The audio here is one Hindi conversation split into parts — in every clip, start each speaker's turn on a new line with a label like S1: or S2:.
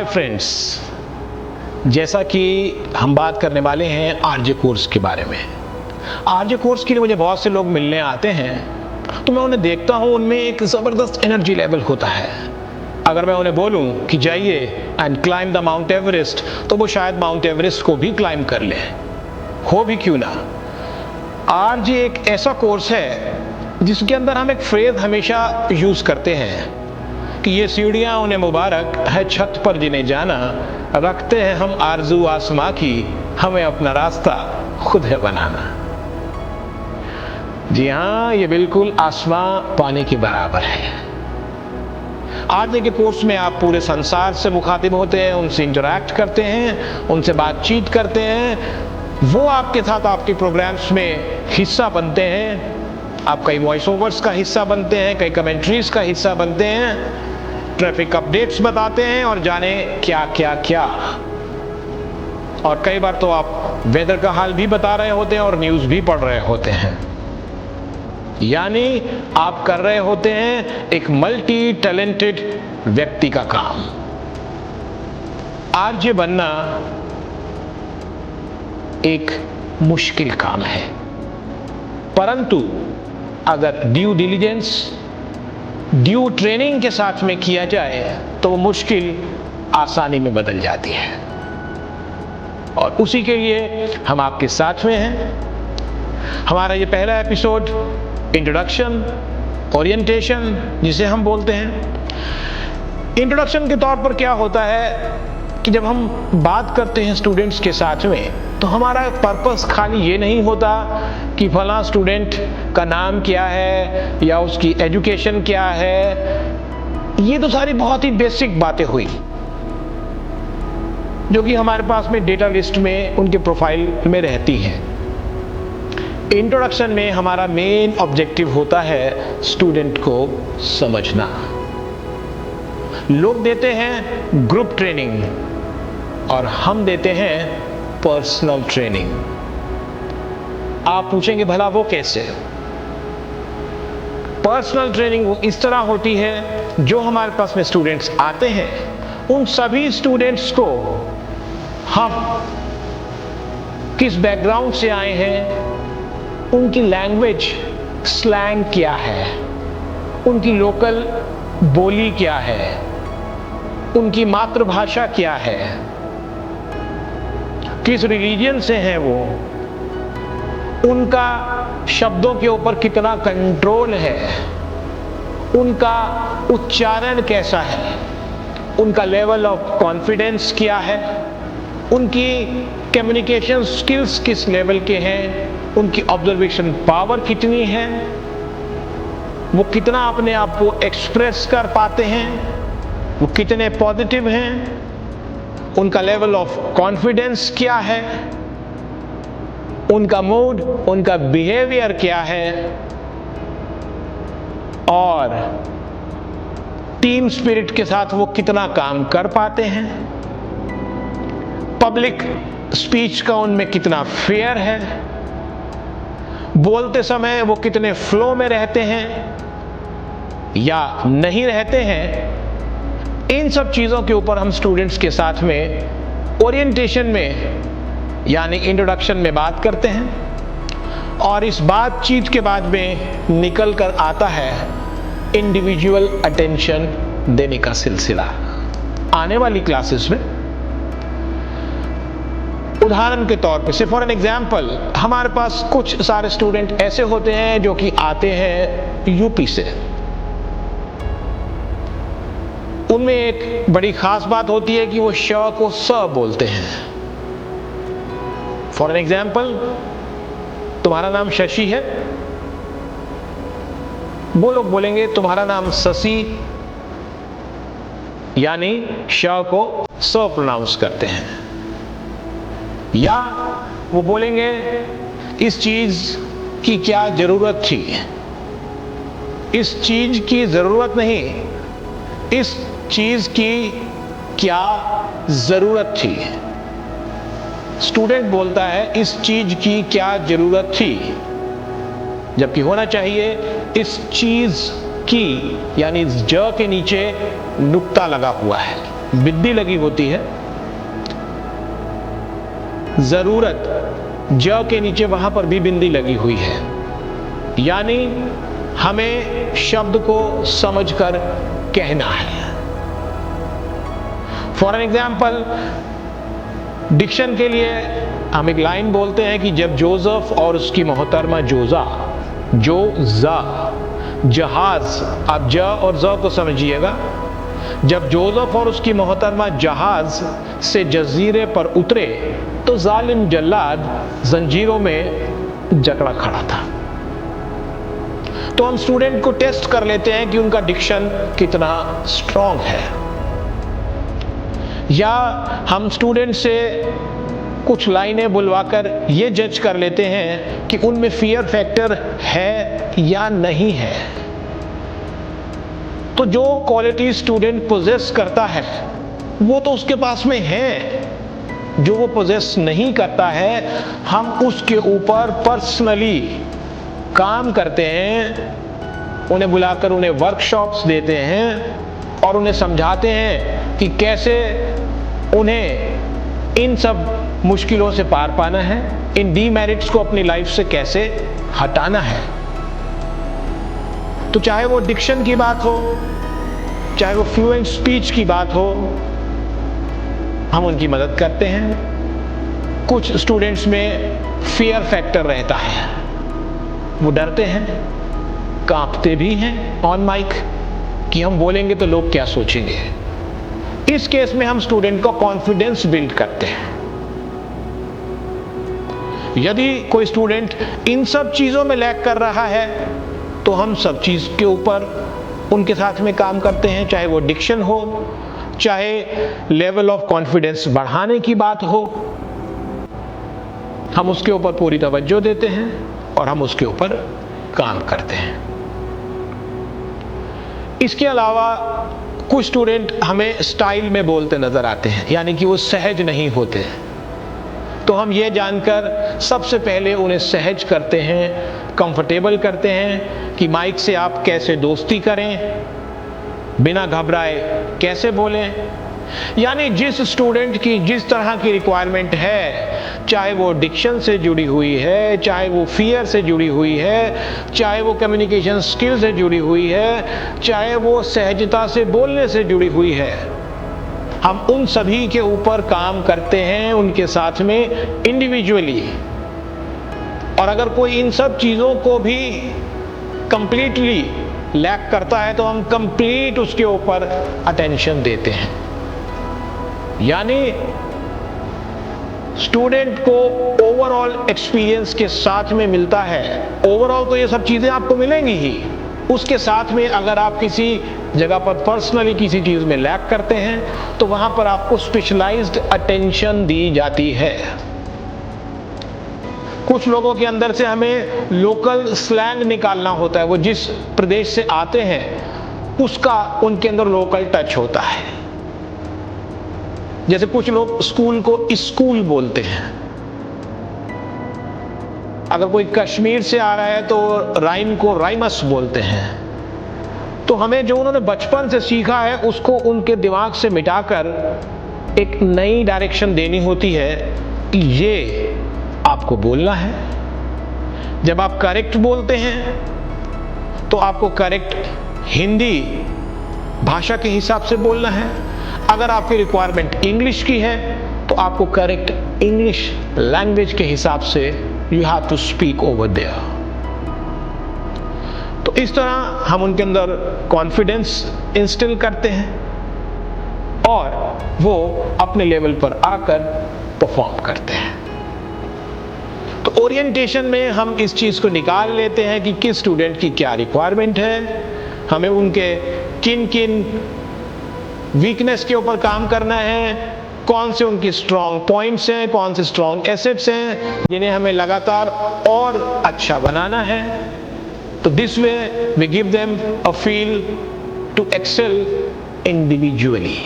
S1: फ्रेंड्स, जैसा कि हम बात करने वाले हैं आरजे कोर्स के बारे में। आरजे कोर्स के लिए मुझे बहुत से लोग मिलने आते हैं तो मैं उन्हें देखता हूँ, उनमें एक ज़बरदस्त एनर्जी लेवल होता है। अगर मैं उन्हें बोलूँ कि जाइए and climb the mount Everest, तो वो शायद माउंट एवरेस्ट को भी क्लाइम कर ले, हो भी क्यों ना। आरजे एक ऐसा कोर्स है जिसके अंदर हम एक फ्रेज हमेशा यूज़ करते हैं कि ये सीढ़ियाँ उन्हें मुबारक है छत पर जिन्हें जाना, रखते हैं हम आरज़ू आसमां की, हमें अपना रास्ता खुद है बनाना। जी हाँ, ये बिल्कुल आसमां पाने के बराबर है। आरजे के कोर्स में आप पूरे संसार से मुखातिब होते हैं, उनसे इंटरैक्ट करते हैं, उनसे बातचीत करते हैं, वो आपके साथ आपके प्रोग्राम्स में हिस्सा बनते हैं। आप कई वॉइस ओवर्स का हिस्सा बनते हैं, कई कमेंट्रीज का हिस्सा बनते हैं, ट्रैफिक अपडेट्स बताते हैं और जाने क्या क्या क्या। और कई बार तो आप वेदर का हाल भी बता रहे होते हैं और न्यूज़ भी पढ़ रहे होते हैं। यानी आप कर रहे होते हैं एक मल्टी टैलेंटेड व्यक्ति का काम। आरजे बनना एक मुश्किल काम है, परंतु अगर ड्यू डिलिजेंस, ड्यू ट्रेनिंग के साथ में किया जाए तो वो मुश्किल आसानी में बदल जाती है। और उसी के लिए हम आपके साथ में हैं। हमारा ये पहला एपिसोड इंट्रोडक्शन, ओरिएंटेशन जिसे हम बोलते हैं। इंट्रोडक्शन के तौर पर क्या होता है कि जब हम बात करते हैं स्टूडेंट्स के साथ में, तो हमारा पर्पस खाली ये नहीं होता कि फला स्टूडेंट का नाम क्या है या उसकी एजुकेशन क्या है। ये तो सारी बहुत ही बेसिक बातें हुई जो कि हमारे पास में डेटा लिस्ट में उनके प्रोफाइल में रहती हैं। इंट्रोडक्शन में हमारा मेन ऑब्जेक्टिव होता है स्टूडेंट को समझना। लोग देते हैं ग्रुप ट्रेनिंग और हम देते हैं पर्सनल ट्रेनिंग। आप पूछेंगे भला वो कैसे? पर्सनल ट्रेनिंग वो इस तरह होती है, जो हमारे पास में स्टूडेंट्स आते हैं उन सभी स्टूडेंट्स को हम किस बैकग्राउंड से आए हैं, उनकी लैंग्वेज स्लैंग क्या है, उनकी लोकल बोली क्या है, उनकी मातृभाषा क्या है, किस रिलीजन से हैं वो, उनका शब्दों के ऊपर कितना कंट्रोल है, उनका उच्चारण कैसा है, उनका लेवल ऑफ कॉन्फिडेंस क्या है, उनकी कम्युनिकेशन स्किल्स किस लेवल के हैं, उनकी ऑब्जर्वेशन पावर कितनी है, वो कितना अपने आप को एक्सप्रेस कर पाते हैं, वो कितने पॉजिटिव हैं, उनका लेवल ऑफ कॉन्फिडेंस क्या है, उनका मूड, उनका बिहेवियर क्या है, और टीम स्पिरिट के साथ वो कितना काम कर पाते हैं, पब्लिक स्पीच का उनमें कितना फेयर है, बोलते समय वो कितने फ्लो में रहते हैं या नहीं रहते हैं। इन सब चीज़ों के ऊपर हम स्टूडेंट्स के साथ में ओरिएंटेशन में यानी इंट्रोडक्शन में बात करते हैं। और इस बातचीत के बाद में निकल कर आता है इंडिविजुअल अटेंशन देने का सिलसिला। आने वाली क्लासेस में उदाहरण के तौर पे, से फॉर एन एग्जाम्पल, हमारे पास कुछ सारे स्टूडेंट ऐसे होते हैं जो कि आते हैं यूपी से। उनमें एक बड़ी खास बात होती है कि वो श को स बोलते हैं। फॉर एन एग्जाम्पल, तुम्हारा नाम शशि है, वो लोग बोलेंगे तुम्हारा नाम शशि, यानी श को स प्रोनाउंस करते हैं। या वो बोलेंगे इस चीज की क्या जरूरत थी, इस चीज की जरूरत नहीं, इस चीज की क्या जरूरत थी। स्टूडेंट बोलता है इस चीज की क्या जरूरत थी, जबकि होना चाहिए इस चीज की, यानी इस ज के नीचे नुक्ता लगा हुआ है, बिंदी लगी होती है, जरूरत ज के नीचे वहां पर भी बिंदी लगी हुई है, यानी हमें शब्द को समझकर कहना है। फॉर एग्जाम्पल, डिक्शन के लिए हम एक लाइन बोलते हैं कि जब जोसेफ और उसकी मोहतरमा जोजा, जहाज, आप ज और ज को समझिएगा, जब जोसेफ और उसकी मोहतरमा जहाज से जजीरे पर उतरे तो जालिम जल्लाद जंजीरों में जकड़ा खड़ा था। तो हम स्टूडेंट को टेस्ट कर लेते हैं कि उनका डिक्शन कितना स्ट्रांग है, या हम स्टूडेंट से कुछ लाइनें बुलवाकर ये जज कर लेते हैं कि उनमें फियर फैक्टर है या नहीं है। तो जो क्वालिटी स्टूडेंट पोजेस करता है वो तो उसके पास में है, जो वो पोजेस नहीं करता है हम उसके ऊपर पर्सनली काम करते हैं, उन्हें बुलाकर उन्हें वर्कशॉप्स देते हैं और उन्हें समझाते हैं कि कैसे उन्हें इन सब मुश्किलों से पार पाना है, इन डीमेरिट्स को अपनी लाइफ से कैसे हटाना है। तो चाहे वो डिक्शन की बात हो, चाहे वो फ्लुएंट स्पीच की बात हो, हम उनकी मदद करते हैं। कुछ स्टूडेंट्स में फियर फैक्टर रहता है, वो डरते हैं, कांपते भी हैं ऑन माइक कि हम बोलेंगे तो लोग क्या सोचेंगे। इस केस में हम स्टूडेंट को कॉन्फिडेंस बिल्ड करते हैं। यदि कोई स्टूडेंट इन सब चीजों में लैग कर रहा है तो हम सब चीज के ऊपर उनके साथ में काम करते हैं, चाहे वो डिक्शन हो, चाहे लेवल ऑफ कॉन्फिडेंस बढ़ाने की बात हो, हम उसके ऊपर पूरी तवज्जो देते हैं और हम उसके ऊपर काम करते हैं। इसके अलावा कुछ स्टूडेंट हमें स्टाइल में बोलते नजर आते हैं, यानी कि वो सहज नहीं होते। तो हम ये जानकर सबसे पहले उन्हें सहज करते हैं, कंफर्टेबल करते हैं कि माइक से आप कैसे दोस्ती करें, बिना घबराए कैसे बोलें। यानी जिस स्टूडेंट की जिस तरह की रिक्वायरमेंट है, चाहे वो डिक्शन से जुड़ी हुई है, चाहे वो फियर से जुड़ी हुई है, चाहे वो कम्युनिकेशन स्किल से जुड़ी हुई है, चाहे वो सहजता से बोलने से जुड़ी हुई है, हम उन सभी के ऊपर काम करते हैं, उनके साथ में इंडिविजुअली। और अगर कोई इन सब चीज़ों को भी कंप्लीटली लैक करता है तो हम कंप्लीट उसके ऊपर अटेंशन देते हैं। यानी स्टूडेंट को ओवरऑल एक्सपीरियंस के साथ में मिलता है। ओवरऑल तो ये सब चीज़ें आपको मिलेंगी ही, उसके साथ में अगर आप किसी जगह पर पर्सनली किसी चीज़ में लैक करते हैं तो वहाँ पर आपको स्पेशलाइज्ड अटेंशन दी जाती है। कुछ लोगों के अंदर से हमें लोकल स्लैंग निकालना होता है, वो जिस प्रदेश से आते हैं उसका उनके अंदर लोकल टच होता है। जैसे कुछ लोग स्कूल को स्कूल बोलते हैं, अगर कोई कश्मीर से आ रहा है तो राइम को राइमस बोलते हैं। तो हमें जो उन्होंने बचपन से सीखा है उसको उनके दिमाग से मिटाकर एक नई डायरेक्शन देनी होती है कि ये आपको बोलना है। जब आप करेक्ट बोलते हैं तो आपको करेक्ट हिंदी भाषा के हिसाब से बोलना है। अगर आपकी रिक्वायरमेंट इंग्लिश की है तो आपको करेक्ट इंग्लिश लैंग्वेज के हिसाब से you have to speak over there. तो इस तरह हम उनके अंदर कॉन्फिडेंस इंस्टिल करते हैं और वो अपने लेवल पर आकर परफॉर्म करते हैं। तो ओरिएंटेशन में हम इस चीज़ को निकाल लेते हैं कि किस स्टूडेंट की क्या रिक्वायरमेंट है, हमें उनके किन किन वीकनेस के ऊपर काम करना है, कौन से उनकी स्ट्रॉन्ग पॉइंट्स हैं, कौन से स्ट्रॉन्ग एसेट्स हैं जिन्हें हमें लगातार और अच्छा बनाना है। तो this way we give them a feel to excel individually.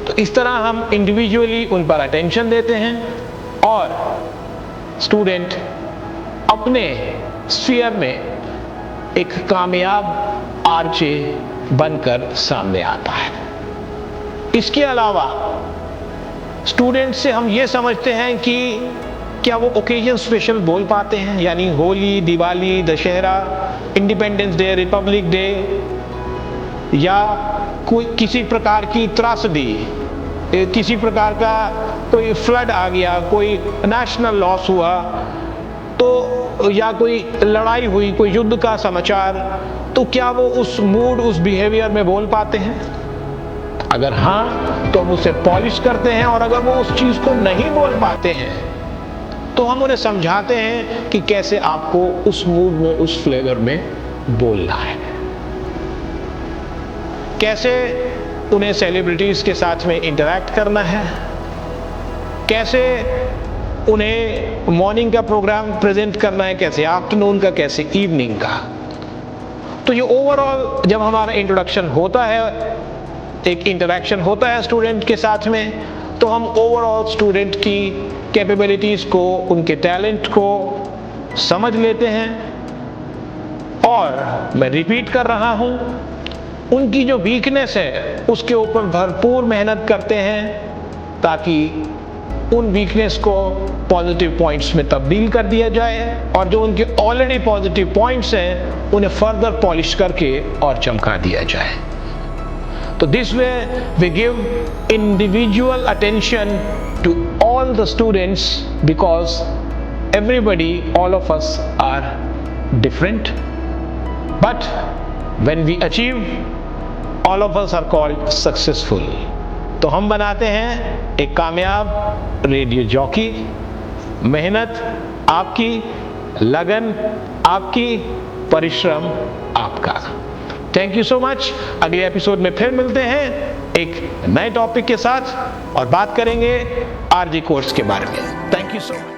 S1: तो इस तरह हम इंडिविजुअली उन पर अटेंशन देते हैं और स्टूडेंट अपने स्फीयर में एक कामयाब आरजे बनकर सामने आता है। इसके अलावा स्टूडेंट्स से हम ये समझते हैं कि क्या वो ओकेजन स्पेशल बोल पाते हैं, यानी Holi, Diwali, Dussehra, independence day, Republic day, या कोई किसी प्रकार की त्रासदी, किसी प्रकार का कोई फ्लड आ गया, कोई नेशनल लॉस हुआ, तो या कोई लड़ाई हुई, कोई युद्ध का समाचार, तो क्या वो उस मूड, उस बिहेवियर में बोल पाते हैं? अगर हाँ, तो हम उसे पॉलिश करते हैं, और अगर वो उस चीज को नहीं बोल पाते हैं तो हम उन्हें समझाते हैं कि कैसे आपको उस मूड में, उस फ्लेवर में बोलना है। कैसे उन्हें सेलिब्रिटीज के साथ में इंटरैक्ट करना है, कैसे उन्हें मॉर्निंग का प्रोग्राम प्रेजेंट करना है, कैसे आफ्टरनून का, कैसे इवनिंग का। तो ये ओवरऑल जब हमारा इंट्रोडक्शन होता है, एक इंटरैक्शन होता है स्टूडेंट के साथ में, तो हम ओवरऑल स्टूडेंट की कैपेबिलिटीज को, उनके टैलेंट को समझ लेते हैं। और मैं रिपीट कर रहा हूं, उनकी जो वीकनेस है उसके ऊपर भरपूर मेहनत करते हैं ताकि उन वीकनेस को पॉजिटिव पॉइंट्स में तब्दील कर दिया जाए, और जो उनके ऑलरेडी पॉजिटिव पॉइंट्स हैं उन्हें फर्दर पॉलिश करके और चमका दिया जाए। तो this way we give individual attention to all the students because everybody, all of us are different, but when we achieve, all of us are called successful. तो हम बनाते हैं एक कामयाब रेडियो जॉकी। मेहनत आपकी, लगन आपकी, परिश्रम आपका। Thank you so much. अगले एपिसोड में फिर मिलते हैं एक नए टॉपिक के साथ और बात करेंगे आरजी कोर्स के बारे में। Thank you so much.